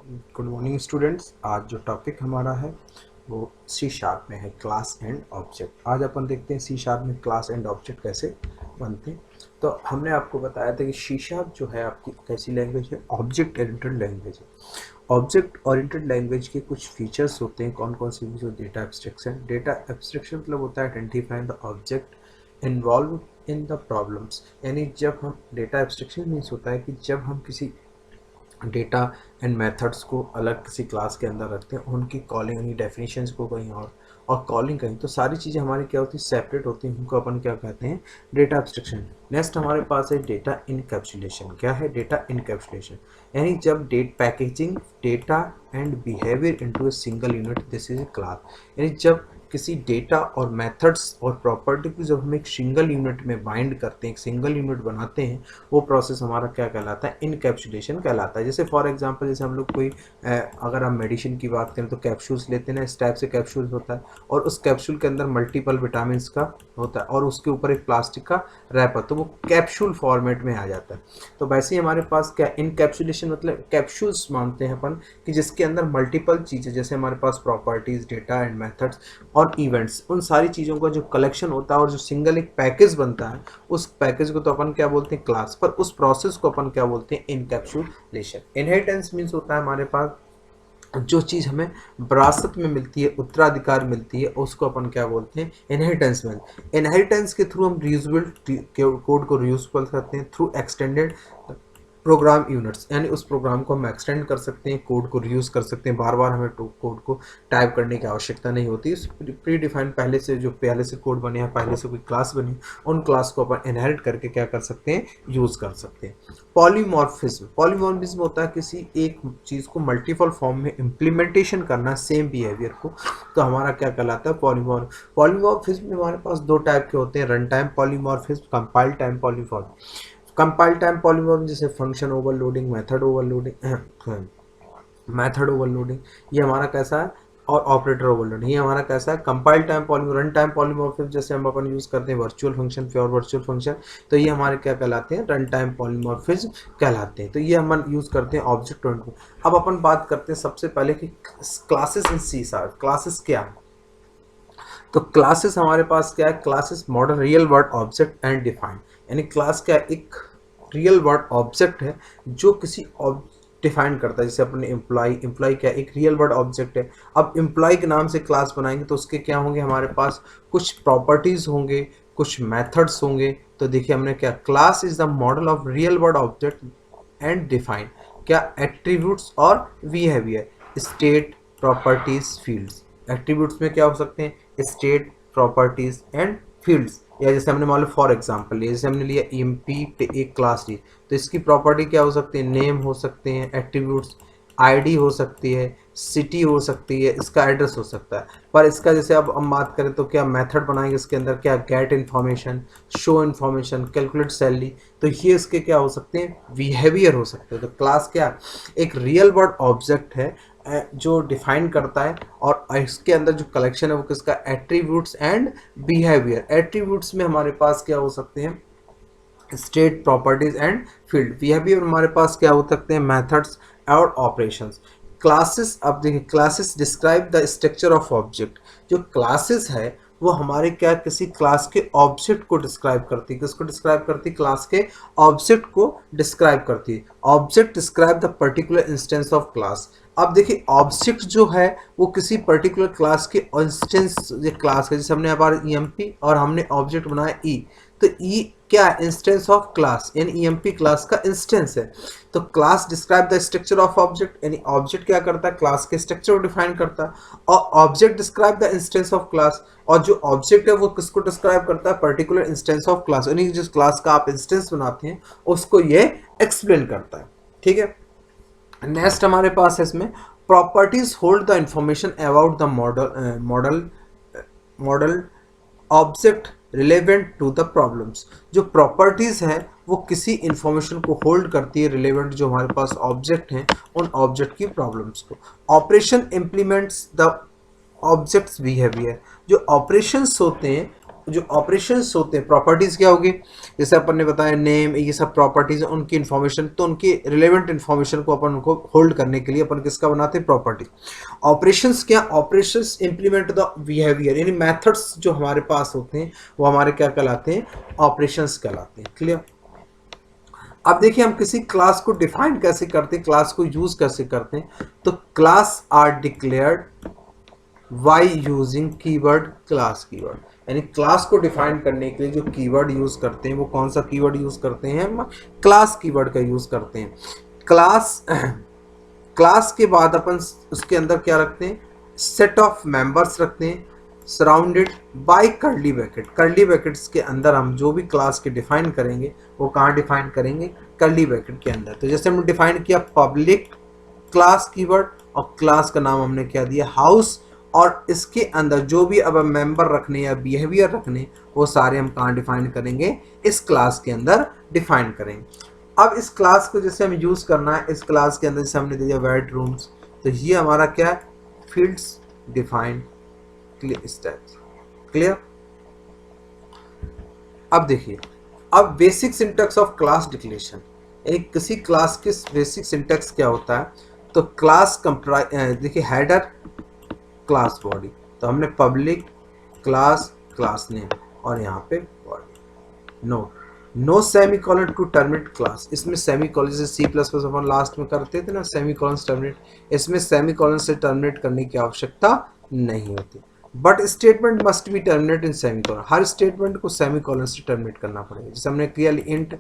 Good morning students. आज जो topic हमारा है वो सी शार्प में है, क्लास एंड ऑब्जेक्ट। आज अपन देखते हैं सी शार्प में क्लास एंड ऑब्जेक्ट कैसे बनते हैं। तो हमने आपको बताया था कि सी शार्प जो है आपकी कैसी लैंग्वेज है, ऑब्जेक्ट ओरिएंटेड लैंग्वेज है। ऑब्जेक्ट ओरिएंटेड लैंग्वेज के कुछ फीचर्स होते हैं, कौन कौन से? जो डेटा एब्स्ट्रैक्शन। डेटा एब्स्ट्रैक्शन मतलब होता है identifying the object involve in the problems. यानी जब हम डेटा एब्स्ट्रैक्शन मीन्स होता है कि जब हम किसी डेटा एंड मेथड्स को अलग किसी क्लास के अंदर रखते हैं, उनकी कॉलिंग यानी डेफिनेशंस को कहीं और कॉलिंग कहीं, तो सारी चीज़ें हमारी क्या होती है, सेपरेट होती हैं। उनको अपन क्या कहते हैं, डेटा एब्स्ट्रैक्शन। नेक्स्ट हमारे पास है डेटा इनकैप्सुलेशन। क्या है डेटा इनकैप्सुलेशन? यानी जब packaging data and behaviour into a single unit, this is a class. यानी जब किसी डेटा और मेथड्स और प्रॉपर्टी को जब हम एक सिंगल यूनिट में बाइंड करते हैं, एक सिंगल यूनिट बनाते हैं, वो प्रोसेस हमारा क्या कहलाता है, इनकैप्सुलेशन कहलाता है। जैसे फॉर एग्जांपल, जैसे हम लोग कोई अगर हम मेडिसिन की बात करें तो कैप्सूल्स लेते हैं ना, इस टाइप से कैप्सूल होता है, और उस कैप्सूल के अंदर मल्टीपल विटामिन का होता है और उसके ऊपर एक प्लास्टिक का रैपर, तो वो कैप्सूल फॉर्मेट में आ जाता है। तो वैसे ही हमारे पास क्या इनकैप्सुलेशन मतलब कैप्सूल्स मानते हैं अपन, कि जिसके अंदर मल्टीपल चीज़ें, जैसे हमारे पास प्रॉपर्टीज, डेटा एंड मेथड्स और इवेंट्स, उन सारी चीज़ों का जो कलेक्शन होता है और जो सिंगल एक पैकेज बनता है, उस पैकेज को तो अपन क्या बोलते हैं, क्लास। पर उस प्रोसेस को अपन क्या बोलते हैं, इनकैप्सुलेशन। इनहेरिटेंस मीन्स होता है हमारे पास जो चीज़ हमें विरासत में मिलती है, उत्तराधिकार मिलती है, उसको अपन क्या बोलते हैं, इनहेरिटेंस में। इनहेरिटेंस के थ्रू हम रीयूजेबल कोड को रीयूज कर सकते हैं थ्रू एक्सटेंडेड प्रोग्राम यूनिट्स, यानी उस प्रोग्राम को हम एक्सटेंड कर सकते हैं, कोड को रीयूज कर सकते हैं, बार बार हमें कोड को टाइप करने की आवश्यकता नहीं होती। इस प्री डिफाइंड पहले से कोड बने हैं, पहले से कोई क्लास बनी, उन क्लास को अपन इनहेरिट करके क्या कर सकते हैं, यूज कर सकते हैं। पॉलीमॉर्फिज्म। पॉलीमॉर्फिज्म होता है किसी एक चीज़ को मल्टीपल फॉर्म में इम्प्लीमेंटेशन करना, सेम बिहेवियर को, तो हमारा क्या कहलाता है, पॉलीमॉर्फिज्म में हमारे पास दो टाइप के होते हैं, run time polymorphism, compile time polymorphism. Compile time polymorphism जैसे फंक्शन ओवरलोडिंग, मेथड ओवरलोडिंग, ये हमारा कैसा है, और ऑपरेटर ओवरलोडिंग, ये हमारा कैसा है, compile time polymorphism. Run time polymorphism जैसे हम अपन यूज करते हैं virtual function, pure virtual function, तो ये हमारे क्या कहलाते हैं, रन टाइम पॉलीमॉर्फिज्म कहलाते हैं। तो ये हम यूज करते हैं ऑब्जेक्ट ओरिएंटेड में। अब अपन बात करते हैं सबसे पहले कि classes in C sharp. Classes क्या है? तो क्लासेस हमारे पास क्या है, classes model real world object and define. यानी क्लास क्या है, एक रियल वर्ड ऑब्जेक्ट है जो किसी डिफाइन करता है। जैसे अपने एम्प्लॉय क्या है, एक रियल वर्ड ऑब्जेक्ट है। अब एम्प्लॉय के नाम से क्लास बनाएंगे तो उसके क्या होंगे, हमारे पास कुछ प्रॉपर्टीज होंगे, कुछ मेथड्स होंगे। तो देखिए हमने क्या, class is the model of real world object and define, क्या एट्रीब्यूट्स और behaviour, state, properties, fields. Attributes में क्या हो सकते हैं, स्टेट, प्रॉपर्टीज एंड फील्ड्स। या जैसे हमने मान लो फॉर एग्जांपल लिया, जैसे हमने लिया ईएमपी पे एक क्लास ली, तो इसकी प्रॉपर्टी क्या हो सकती है, नेम हो सकते हैं, एट्रीब्यूट्स, आईडी हो सकती है, सिटी हो सकती है, इसका एड्रेस हो सकता है। पर इसका जैसे अब हम बात करें तो क्या मेथड बनाएंगे इसके अंदर, क्या get information, show information, calculate salary, तो ये इसके क्या हो सकते हैं, बिहेवियर हो सकते हैं। तो क्लास क्या, एक रियल वर्ड ऑब्जेक्ट है जो डिफाइन करता है, और इसके अंदर जो कलेक्शन है वो किसका, एट्रीब्यूट्स एंड बिहेवियर। एट्रीब्यूट्स में हमारे पास क्या हो सकते हैं, state, properties and field. Behaviour हमारे पास क्या हो सकते हैं, मेथड्स और ऑपरेशंस। क्लासेस, अब देखिए classes describe the structure of object. जो क्लासेस है वो हमारे क्या, किसी क्लास के ऑब्जेक्ट को डिस्क्राइब करती है। किसको डिस्क्राइब करती है, क्लास के ऑब्जेक्ट को डिस्क्राइब करती है। Object describe the particular instance of class. अब देखिए ऑब्जेक्ट जो है वो किसी पर्टिकुलर क्लास के इंस्टेंस, ये क्लास है, जैसे हमने यहाँ पर ईएमपी और हमने ऑब्जेक्ट बनाया ई, तो ई क्या है, इंस्टेंस ऑफ क्लास, यानी ईएमपी क्लास का इंस्टेंस है। तो class describe the structure of object, यानी ऑब्जेक्ट क्या करता है, क्लास के स्ट्रक्चर को डिफाइन करता है, और object describe the instance of class, और जो ऑब्जेक्ट है वो किसको डिस्क्राइब करता है, पर्टिकुलर इंस्टेंस ऑफ क्लास, यानी जिस क्लास का आप इंस्टेंस बनाते हैं उसको ये एक्सप्लेन करता है। ठीक है। नेक्स्ट हमारे पास है इसमें properties hold the information about the model object relevant to the problems. जो प्रॉपर्टीज है वो किसी इंफॉर्मेशन को होल्ड करती है, रिलेवेंट जो हमारे पास ऑब्जेक्ट हैं उन ऑब्जेक्ट की प्रॉब्लम्स को। Operation implements the objects behaviour. जो ऑपरेशंस होते हैं जो ऑपरेशंस होते हैं, प्रॉपर्टीज क्या होगी, जैसे अपन ने बताया नेम, ये सब प्रॉपर्टीज उनकी इन्फॉर्मेशन, तो उनकी रिलेवेंट इन्फॉर्मेशन को अपन उनको होल्ड करने के लिए अपन किसका बनाते हैं, प्रॉपर्टी। ऑपरेशंस क्या, ऑपरेशंस इंप्लीमेंट द बिहेवियर, यानी मेथड्स जो हमारे पास होते हैं वो हमारे क्या कहलाते हैं, ऑपरेशंस कहलाते हैं। क्लियर। अब देखिए हम किसी क्लास को डिफाइन कैसे करते हैं, क्लास को यूज कैसे करते हैं, तो class are declared by using keyword class keyword, यानी क्लास को डिफाइन करने के लिए जो कीवर्ड यूज करते हैं वो कौन सा कीवर्ड यूज करते हैं, हम क्लास कीवर्ड का यूज करते हैं। क्लास क्लास के बाद अपन उसके अंदर क्या रखते हैं, सेट ऑफ मेंबर्स रखते हैं surrounded by curly bracket. Curly brackets के अंदर हम जो भी क्लास के डिफाइन करेंगे वो कहाँ डिफाइन करेंगे, कर्ली ब्रैकेट के अंदर। तो जैसे हमने डिफाइन किया पब्लिक क्लास कीवर्ड, और क्लास का नाम हमने क्या दिया, हाउस, और इसके अंदर जो भी अब मेंबर रखने या बिहेवियर रखने वो सारे हम कहाँ डिफाइन करेंगे, इस क्लास के अंदर डिफाइन करेंगे। अब इस क्लास को जैसे हम यूज करना है, इस क्लास के अंदर जैसे हमने दिया वेट रूम्स, तो ये हमारा क्या है, फील्ड्स डिफाइन स्टेप्स। क्लियर। अब देखिए, अब basic syntax of class declaration, एक किसी क्लास के बेसिक सिंटैक्स क्या होता है, तो क्लास कंप्राइज, देखिए हेडर क्लास बॉडी, तो हमने पब्लिक क्लास क्लास नेम और यहाँ पे body. No semicolon to terminate class, इसमें सेमीकोलन जैसे सी प्लस प्लस अपन लास्ट में करते थे ना सेमीकोलन टर्मिनेट, इसमें सेमीकोलन से टर्मिनेट करने की आवश्यकता नहीं होती। But statement must be terminate in semicolon, हर स्टेटमेंट को सेमीकोलन से टर्मिनेट करना पड़ेगा। जैसे हमने क्लियरली इंट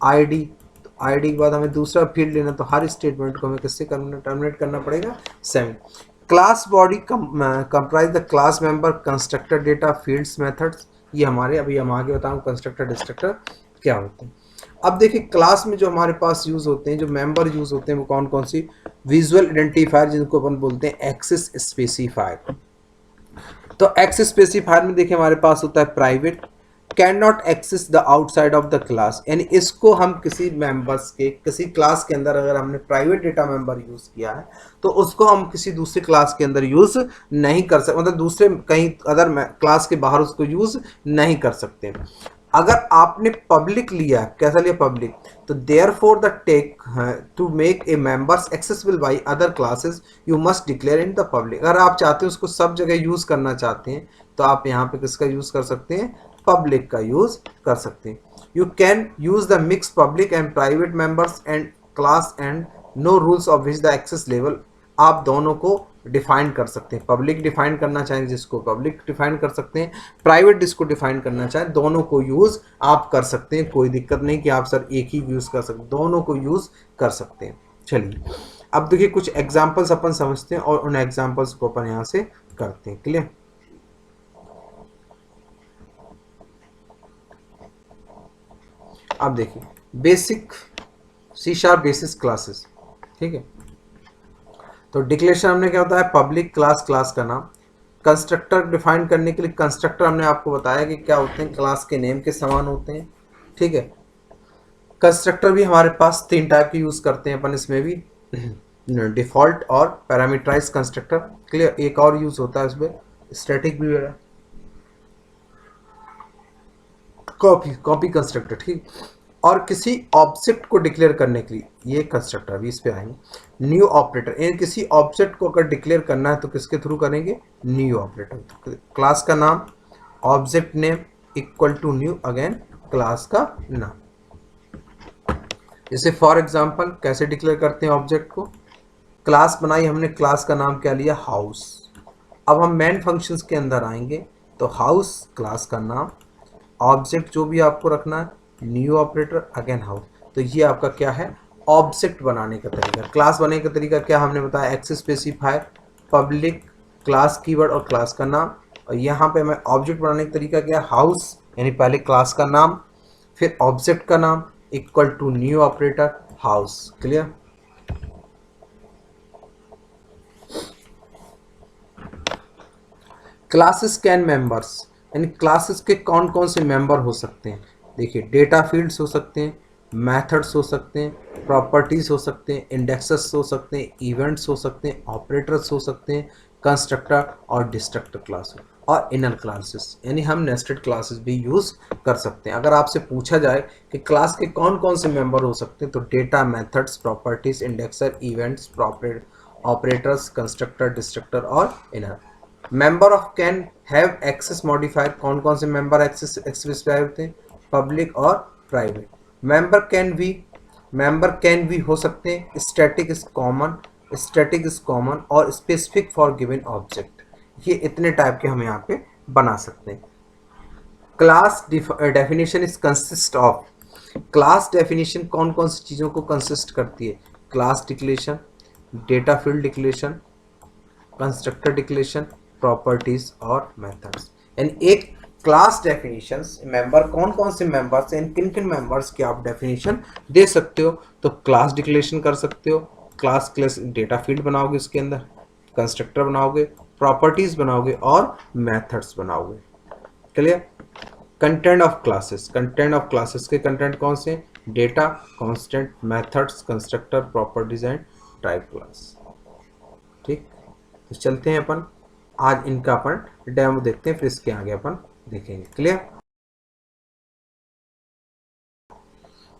आईडी, तो आईडी के बाद हमें दूसरा फील्ड लेना, तो हर स्टेटमेंट को हमें किससे टर्मिनेट करना पड़ेगा, semi. Class body comprise the class member, constructor, data, fields, methods, ये हमारे अभी हम आगे बताऊँ कंस्ट्रक्टर डिस्ट्रक्टर क्या होते हैं। अब देखिए क्लास में जो हमारे पास यूज होते हैं, जो मेंबर यूज होते हैं वो कौन कौन सी, विजुअल आइडेंटिफायर जिनको अपन बोलते हैं एक्सेस स्पेसिफायर। तो एक्सेस स्पेसिफायर में देखिए हमारे पास होता है private, can not access the outside of the class, यानी इसको हम किसी मेंबर्स के किसी क्लास के अंदर अगर हमने प्राइवेट डेटा मेंबर यूज किया है तो उसको हम किसी दूसरे क्लास के अंदर यूज नहीं कर सकते, मतलब दूसरे कहीं अदर क्लास के बाहर उसको यूज नहीं कर सकते। अगर आपने पब्लिक लिया, कैसा लिया पब्लिक, तो therefore the take to make a members accessible by other classes you must declare in the public. अगर आप चाहते हैं उसको सब जगह यूज करना चाहते हैं तो आप यहाँ पे किसका यूज कर सकते हैं, पब्लिक का यूज कर सकते हैं। You can use the mix public and private members and class and no rules of which the access level, आप दोनों को डिफाइन कर सकते हैं। पब्लिक डिफाइन करना चाहें जिसको पब्लिक डिफाइन कर सकते हैं, प्राइवेट जिसको डिफाइन करना चाहें, दोनों को यूज आप कर सकते हैं। कोई दिक्कत नहीं कि आप सर एक ही यूज कर सकते, दोनों को यूज कर सकते हैं। चलिए अब देखिए कुछ एग्जांपल्स अपन समझते हैं और उन एग्जांपल्स को अपन यहाँ से करते हैं। क्लियर। अब देखिए बेसिक C# बेसिस क्लासेस, ठीक है। तो डिक्लेरेशन हमने क्या होता है, पब्लिक क्लास, क्लास का नाम। कंस्ट्रक्टर डिफाइन करने के लिए कंस्ट्रक्टर हमने आपको बताया कि क्या होते हैं, क्लास के नेम के समान होते हैं, ठीक है। कंस्ट्रक्टर भी हमारे पास 3 टाइप के यूज करते हैं अपन, इसमें भी डिफॉल्ट और पैरामीटराइज कंस्ट्रक्टर। क्लियर। एक और यूज होता है इसमें स्टैटिक भी है, कॉपी कंस्ट्रक्टर, ठीक। और किसी ऑब्जेक्ट को डिक्लेयर करने के लिए ये कंस्ट्रक्टर, अभी इस पे आएंगे। न्यू ऑपरेटर, यानी किसी ऑब्जेक्ट को अगर डिक्लेयर करना है तो किसके थ्रू करेंगे, न्यू ऑपरेटर। क्लास का नाम, object name equal to new, again class का नाम। जैसे फॉर एग्जांपल कैसे डिक्लेयर करते हैं ऑब्जेक्ट को, क्लास बनाई हमने, क्लास का नाम क्या लिया, हाउस। अब हम मेन फंक्शंस के अंदर आएंगे तो हाउस क्लास का नाम, ऑब्जेक्ट जो भी आपको रखना है, न्यू ऑपरेटर, अगेन हाउस। तो ये आपका क्या है, ऑब्जेक्ट बनाने का तरीका। क्लास बनाने का तरीका क्या हमने बताया, access specifier, public, class keyword और क्लास का नाम। और यहाँ पे हमें ऑब्जेक्ट बनाने का तरीका क्या, हाउस, यानी पहले क्लास का नाम फिर ऑब्जेक्ट का नाम equal to new operator house. Clear. Classes can members, यानी क्लासेस के कौन कौन से मेंबर हो सकते हैं। देखिए डेटा फील्ड्स हो सकते हैं, मेथड्स हो सकते हैं, प्रॉपर्टीज हो सकते हैं, इंडेक्सेस हो सकते हैं, इवेंट्स हो सकते हैं, ऑपरेटर्स हो सकते हैं, कंस्ट्रक्टर और डिस्ट्रक्टर क्लास हो। और इनर क्लासेस, यानी हम नेस्टेड क्लासेस भी यूज कर सकते हैं। अगर आपसे पूछा जाए कि क्लास के कौन कौन से मेंबर हो सकते हैं, तो data, methods, properties, indexer, events, operators, constructor, destructor और inner. Member of can have access modifier, कौन कौन से मेंबर एक्सेस स्पेसिफाई होते हैं, पब्लिक और प्राइवेट। मेंबर कैन भी हो सकते हैं स्टैटिक इज कॉमन और स्पेसिफिक फॉर गिवन ऑब्जेक्ट। ये इतने टाइप के हम यहाँ पे बना सकते हैं। Class definition is consist of, class definition कौन कौन सी चीज़ों को कंसिस्ट करती है, class declaration, data field declaration, constructor declaration, properties और मेथड्स। यानी एक क्लास डेफिनेशंस, मेंबर कौन कौन से मेंबर्स हैं, किन किन मेंबर्स की आप डेफिनेशन दे सकते हो। तो क्लास डिक्लेरेशन कर सकते हो, क्लास डेटा फील्ड बनाओगे, उसके अंदर कंस्ट्रक्टर बनाओगे, प्रॉपर्टीज बनाओगे और मेथड्स बनाओगे। क्लियर। कंटेंट ऑफ क्लासेस के कंटेंट कौन से, data, constant, methods, constructor, properties and type class. ठीक, तो चलते हैं अपन आज इनका अपन डेमो देखते हैं, फिर इसके आगे अपन देखेंगे। क्लियर।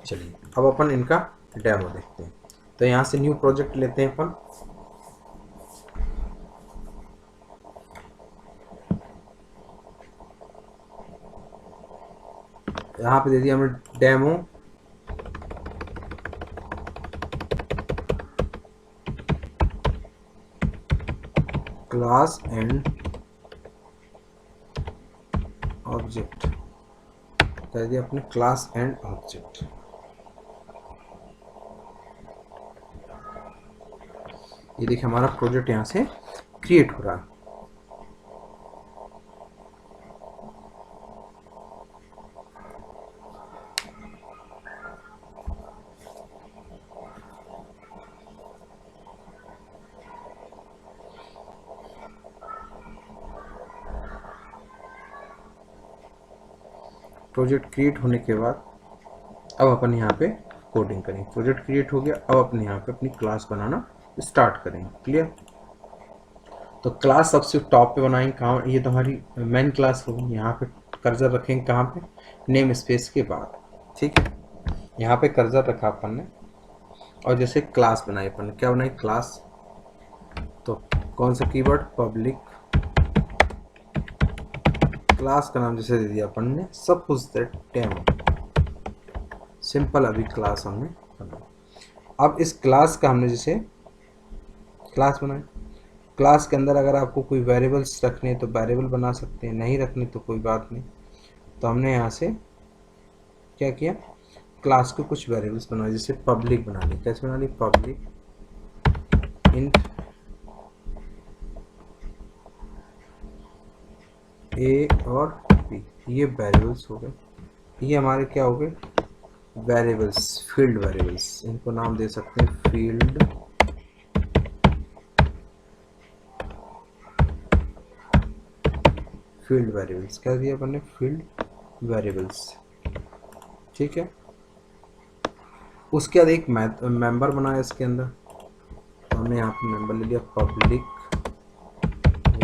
चलिए अब अपन इनका डेमो देखते हैं। तो यहाँ से न्यू प्रोजेक्ट लेते हैं अपन। यहाँ पे दे दिया हमने डेमो क्लास एंड ऑब्जेक्ट, कह दिया अपने क्लास एंड ऑब्जेक्ट। ये देखिए हमारा प्रोजेक्ट यहाँ से क्रिएट हो रहा है। प्रोजेक्ट क्रिएट होने के बाद अब अपन यहाँ पे कोडिंग करेंगे। प्रोजेक्ट क्रिएट हो गया, अब अपन यहाँ पे अपनी क्लास बनाना स्टार्ट करेंगे। क्लियर। तो क्लास सबसे टॉप पे बनाएंगे, कहाँ, ये तो हमारी मेन क्लास होगी। यहाँ पे कर्सर रखेंगे कहाँ पे, नेम स्पेस के बाद। ठीक है, यहाँ पे कर्सर रखा अपन ने और जैसे क्लास बनाई अपन ने, क्या बनाई, क्लास। तो कौन सा कीवर्ड, पब्लिक। क्लास का नाम जैसे दे दिया अपन ने, सब कुछ डेमो, सिंपल अभी क्लास हमने बनाई। अब इस क्लास का हमने जैसे क्लास बनाई, क्लास के अंदर अगर आपको कोई वेरिएबल्स रखने तो वेरिएबल बना सकते हैं, नहीं रखने तो कोई बात नहीं। तो हमने यहाँ से क्या किया, क्लास के कुछ वेरिएबल्स बनाए, जैसे पब्लिक बना ली। कैसे बना ली, पब्लिक इंट ए और बी, ये वेरिएबल्स हो गए। ये हमारे क्या हो गए, वेरिएबल्स, फील्ड वेरिएबल्स, इनको नाम दे सकते हैं फील्ड वेरिएबल्स। क्या दिया अपन ने, फील्ड वेरिएबल्स। ठीक है, उसके बाद एक मेंबर बनाया इसके अंदर। तो हमने यहाँ पे मेंबर ले लिया, पब्लिक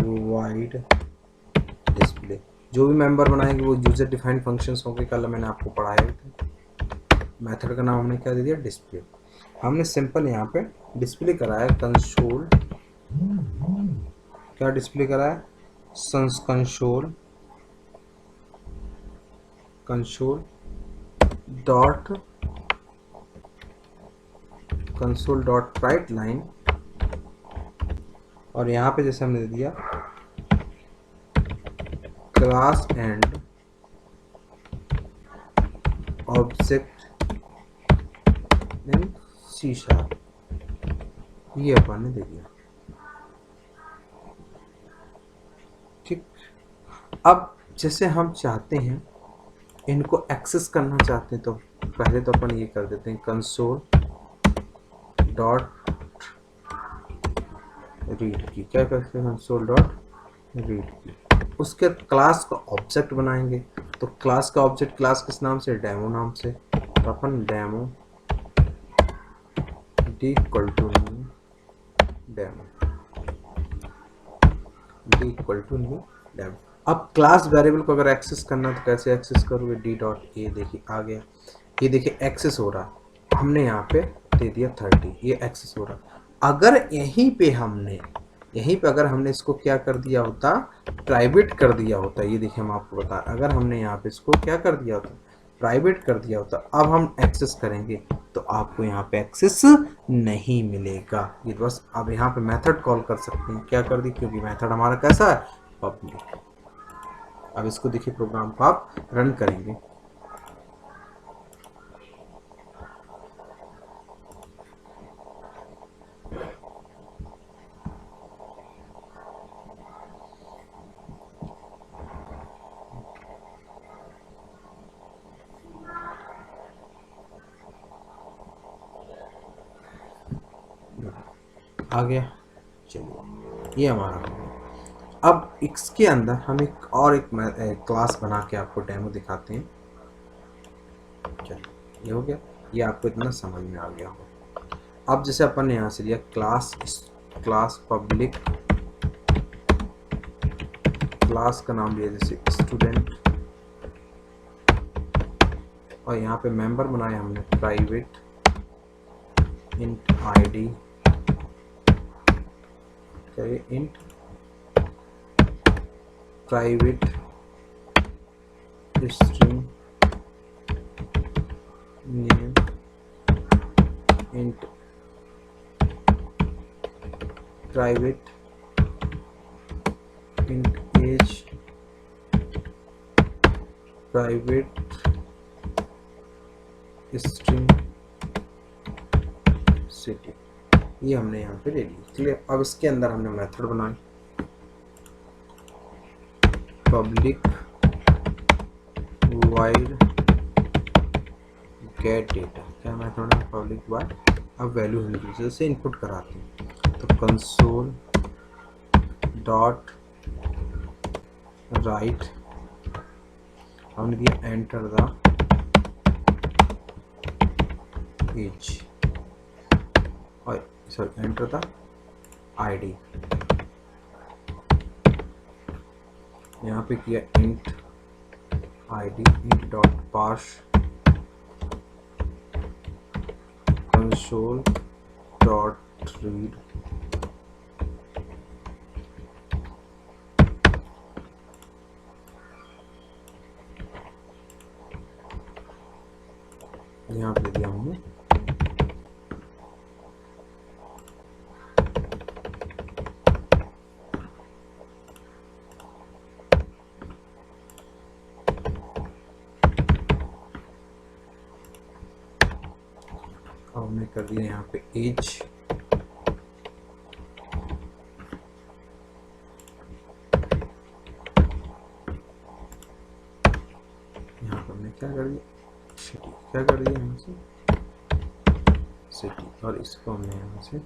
वाइड डिस्प्ले। जो भी मेंबर बनाएंगे वो यूजर डिफाइंड फंक्शंस होंगे, कल मैंने आपको पढ़ाए थे। मेथड का नाम हमने क्या दे दिया, डिस्प्ले। हमने सिंपल यहाँ पे डिस्प्ले कराया कंसोल, क्या डिस्प्ले कराया, कंसोल डॉट राइट लाइन। और यहाँ पे जैसे हमने दे दिया class and object in C#, ये अपन ने दे दिया। ठीक, अब जैसे हम चाहते हैं इनको एक्सेस करना चाहते हैं, तो पहले तो अपन ये कर देते हैं कंसोल डॉट रीड की। क्या करते हैं, कंसोल डॉट रीड की। उसके क्लास का ऑब्जेक्ट बनाएंगे। तो क्लास का ऑब्जेक्ट, क्लास किस नाम से, डेमो नाम से। तो अपन demo D equal to new demo, D equal to new demo. अब क्लास वेरिएबल को अगर एक्सेस करना तो कैसे एक्सेस करोगे, डी डॉट ए, देखिए आ गया, ये देखिए एक्सेस हो रहा, हमने यहाँ पे दे दिया 30, ये एक्सेस हो रहा। अगर यहीं पे अगर हमने इसको क्या कर दिया होता, प्राइवेट कर दिया होता, ये देखिए हम आपको बता, अगर हमने यहाँ पे इसको क्या कर दिया होता, प्राइवेट कर दिया होता, अब हम एक्सेस करेंगे तो आपको यहाँ पे एक्सेस नहीं मिलेगा। ये बस अब यहाँ पे मेथड कॉल कर सकते हैं, क्या कर दी, क्योंकि मेथड हमारा कैसा है, पब्लिक। अब इसको देखिए प्रोग्राम को आप रन करेंगे, आ गया। चलिए ये हमारा हो गया। अब इसके अंदर हम एक क्लास बना के आपको डेमो दिखाते हैं। चलिए ये हो गया, ये आपको इतना समझ में आ गया हो। अब जैसे अपन ने यहाँ से लिया क्लास पब्लिक, क्लास का नाम लिया जैसे स्टूडेंट, और यहाँ पे मेंबर बनाया हमने private int ID, int private string name int private int age private string city, ये हमने यहाँ पे ले ली। क्लियर। अब इसके अंदर हमने मेथड बनाई पब्लिक वाइड गेट डेटा, क्या मेथड है, पब्लिक वाइड। अब वैल्यू हम यूजर से इनपुट कराते हैं, तो कंसोल डॉट राइट, हमने दिया एंटर द एज, और सॉरी एंटर द आईडी, यहाँ पे किया int ID int dot parse console dot read, यहाँ पे दिया हमने हमने कर दिया यहाँ पे एज, यहाँ पर हमने क्या कर दिया सिटी, क्या कर दिया यहाँ से सिटी, और इसको हमने यहाँ से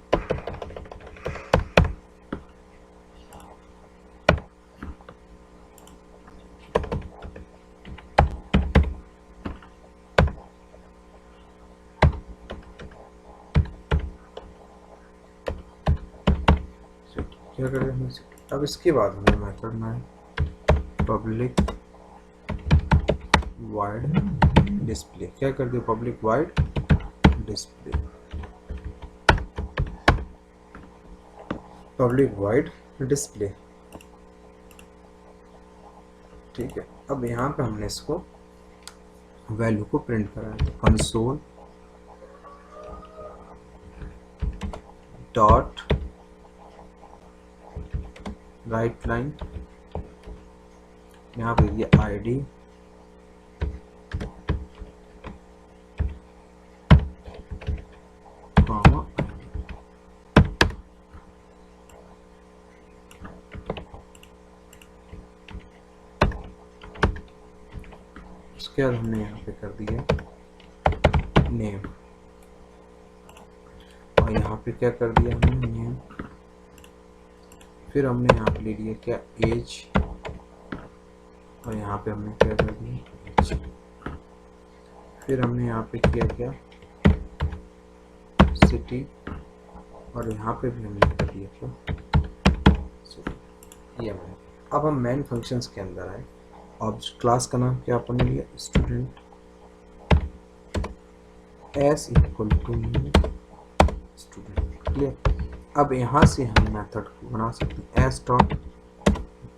क्या कर रहे हैं। अब इसके बाद हमें मेथड में पब्लिक वाइड डिस्प्ले, क्या कर दिया public wide display, public wide display. ठीक है। अब यहाँ पे हमने इसको वैल्यू को प्रिंट करा है, तो कंसोल डॉट राइट लाइन, यहाँ पे दिया आईडी कॉमा, उसके बाद हमने यहाँ पे कर दिया नेम, और यहाँ पे क्या कर दिया हमने नेम, फिर हमने यहाँ पे ले लिया क्या एज, और यहाँ पे हमने क्या कर दिया एज, फिर हमने यहाँ पे किया क्या सिटी, और यहाँ पे भी हमने कर दिया क्या सिटी, ये हमने अब हम मेन फंक्शंस के अंदर आए। ऑब्जेक्ट क्लास का नाम क्या अपन ने लिया, student S equal to student. Clear. अब यहाँ से हम मेथड को बना सकते हैं S dot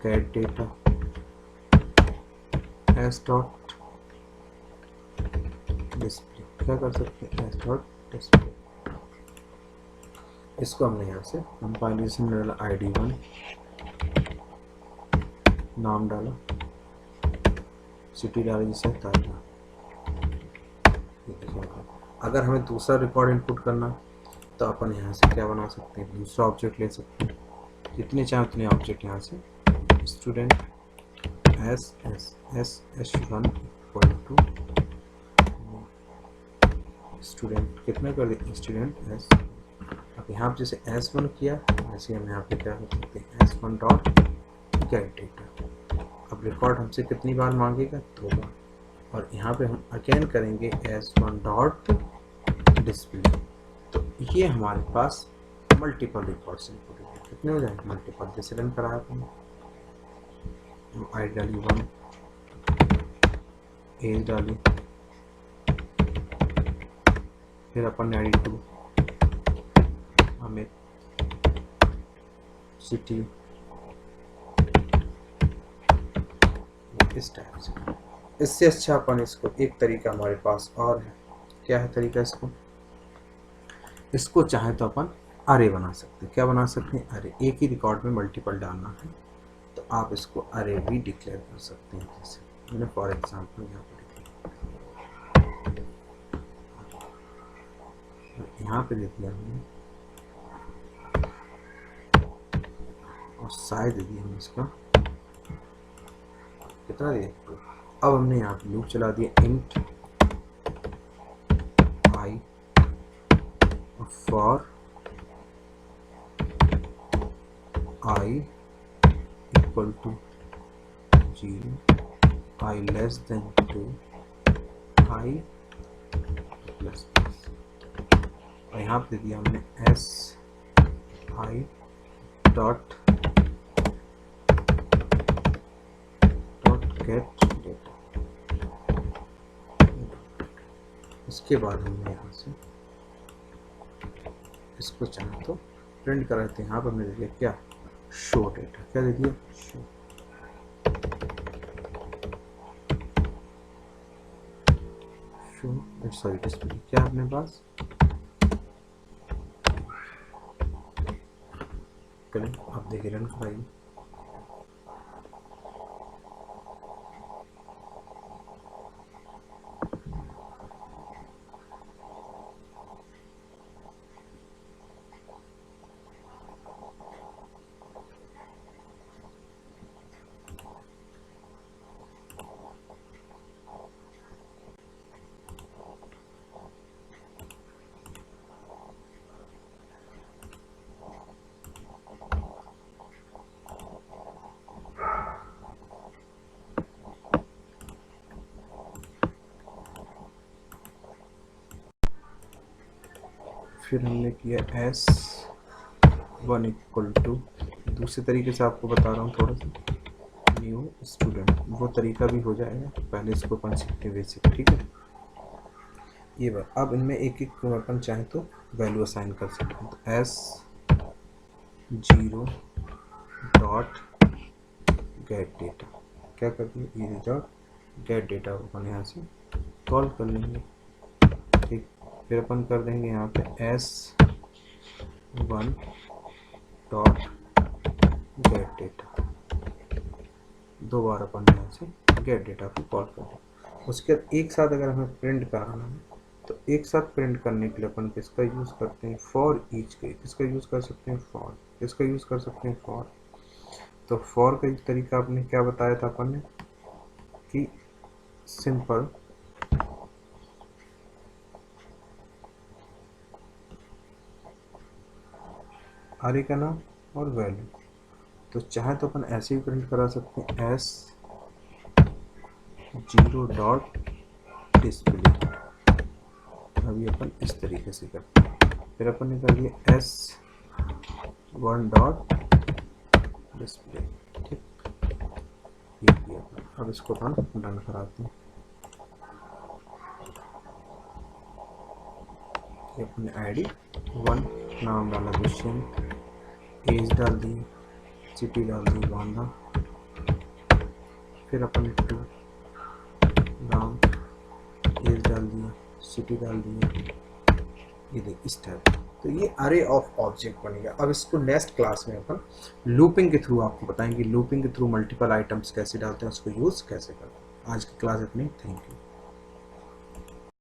get data, S dot display. क्या कर सकते हैं, एस डॉट डिस्प्ले। इसको हमने यहाँ से कंपाइलेशन डाला, ID1 नाम डाला, सिटी डाली जिसे ताजा। अगर हमें दूसरा रिकॉर्ड इनपुट करना तो अपन यहाँ से क्या बना सकते हैं, दूसरा ऑब्जेक्ट ले सकते हैं, जितने चाहे उतने ऑब्जेक्ट यहाँ से। Student S S S S one equal to student कितना कर देते, स्टूडेंट एस। अब यहाँ पे जैसे S1 किया वैसे हम यहाँ पे क्या कर सकते हैं, S1 डॉट गेट डेटा। अब रिकॉर्ड हमसे कितनी बार मांगेगा, 2 बार। और यहाँ पे हम अगेन करेंगे S1 डॉट डिस्प्ले। तो ये हमारे पास मल्टीपल रिकॉर्ड्स इनपुट हो गए। कितने हो जाएंगे, मल्टीपल। जैसे रन कराया अपन, ID डाली 1, एज डाली, फिर अपन ने ID 2, हमें सिटी, इस टाइप से। इससे अच्छा अपन इसको एक तरीका हमारे पास और है। क्या है तरीका, इसको चाहे तो अपन अरे बना सकते हैं। क्या बना सकते हैं, अरे। एक ही रिकॉर्ड में मल्टीपल डालना है तो आप इसको अरे भी डिक्लेयर कर सकते हैं। जैसे मैंने फॉर एग्जांपल यहाँ पे दे दिया हमने, और साइज दे दिया हमने इसका कितना दिया, 2। अब हमने यहाँ पे लूप चला दिया, int I for I equal to 0, I less than 2, I plus. और यहाँ पे दे दिया हमने S I dot get data. उसके बाद हमने यहाँ से इसको चाहे तो प्रिंट कर देते हैं। यहाँ पर हमने दे दिया क्या, शो डेटा। क्या दे दिया, शो सॉरी डिस्प्ले। क्या अपने पास करें, आप देखिए रन कराइए। फिर हमने किया S1 इक्वल टू, दूसरे तरीके से आपको बता रहा हूँ थोड़ा सा, न्यू स्टूडेंट। वो तरीका भी हो जाएगा, पहले इसको अपन सीखते हैं बेसिक। ठीक है, ये बात। अब इनमें एक एक अपन चाहे तो वैल्यू असाइन कर सकते हैं। तो S0 डॉट गेट डेटा। क्या कर दिए, ये डॉट गेट डेटा को अपन यहाँ से कॉल कर लेंगे। ठीक, फिर अपन कर देंगे यहाँ पे S1 डॉट गेट डेटा। 2 बार अपन यहाँ से गेट डेटा को कॉल कर दें। उसके बाद एक साथ अगर हमें प्रिंट कराना है तो एक साथ प्रिंट करने के लिए अपन किसका यूज़ करते हैं, फॉर ईच के। किसका यूज़ कर सकते हैं, फॉर। किसका यूज़ कर सकते हैं, फॉर। तो फॉर का तरीका आपने क्या बताया था अपन ने कि सिंपल अरे का नाम और वैल्यू। तो चाहे तो अपन ऐसे ही प्रिंट करा सकते हैं, S0 डॉट डिस्प्ले। अभी अपन इस तरीके से करते हैं। फिर अपन ने कर दिया S1 डॉट डिस्प्ले। ठीक, अब इसको अपन डन कराते हैं। ये अपने आईडी 1 नाम डाला दुष्यंत, एज डाल दी, सिटी डाल दी बांदा, फिर अपन 2 नाम, एज डाल दिया, सिटी डाल दिया, ये देखिए इस टाइप। तो ये अरे ऑफ ऑब्जेक्ट बन गया। अब इसको नेक्स्ट क्लास में अपन लूपिंग के थ्रू आपको बताएंगे, लूपिंग के थ्रू मल्टीपल आइटम्स कैसे डालते हैं, उसको यूज़ कैसे करते हैं। आज की क्लास इतनी, थैंक यू।